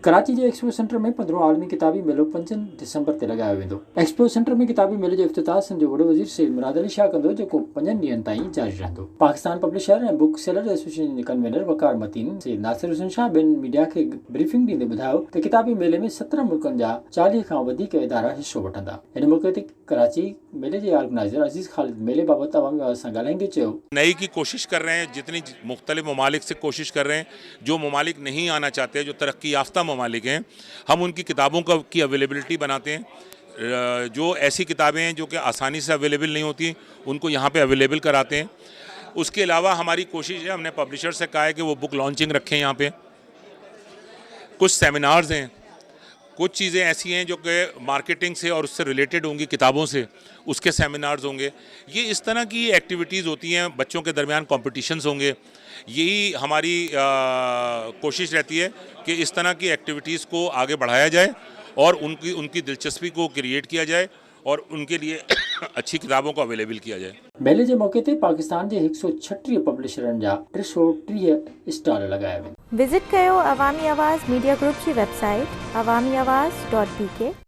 कराची जे expo centre में 15 आलमी किताबी मेलो 5 दिसंबर ते लगायो वेंदो। एक्सपो सेंटर में किताबी मेले जो इफ्तिताह सिंध जो वॾो वज़ीर सैयद मुराद अली शाह कंदो, जेको 5 ॾींहंनि ताईं जारी रहंदो। पाकिस्तान पब्लिशर ऐं बुक सेलर एसोसिएशन जे कन्वीनर वकार मतीन सैयद नासिर हुसैन शाह ॿिनि मीडिया खे ब्रीफिंग ॾींदे ॿुधायो त किताबी मेले में 17 मुल्कनि जा 40 खां वधीक इदारा हिसो वठंदा। हिन मौक़े ते कराची मेले जे ऑर्गेनाइज़र अज़ीज़ ख़ालिद मेले बाबति अवामी आवाज़ सां ॻाल्हाईंदे चयो, नई की कोशिश कर रहे हैं, जितनी मुख्तलिफ ममालिक से कोशिश कर रहे हैं। जो ममालिक नहीं आना चाहते, जो तरक्की याफ्ता ममालिक हैं, हम उनकी किताबों की अवेलेबिलिटी बनाते हैं। जो ऐसी किताबें हैं जो कि आसानी से अवेलेबल नहीं होती, उनको यहाँ पे अवेलेबल कराते हैं। उसके अलावा हमारी कोशिश है, हमने पब्लिशर से कहा है कि वो बुक लॉन्चिंग रखें यहाँ पे। कुछ सेमिनार्स हैं, कुछ चीज़ें ऐसी हैं जो कि मार्केटिंग से और उससे रिलेटेड होंगी, किताबों से उसके सेमिनार्स होंगे। ये इस तरह की एक्टिविटीज़ होती हैं, बच्चों के दरमियान कॉम्पिटिशन्स होंगे। यही हमारी कोशिश रहती है कि इस तरह की एक्टिविटीज़ को आगे बढ़ाया जाए और उनकी दिलचस्पी को क्रिएट किया जाए और उनके लिए अच्छी किताबों को अवेलेबल किया जाए। मेले जे मौके ते पाकिस्तान जे 136 पब्लिशरनि जा 330 स्टॉल लगाया वेंदा। विजिट कयो अवामी आवाज़ मीडिया ग्रुप जी वेबसाइट awamiawaz.pk।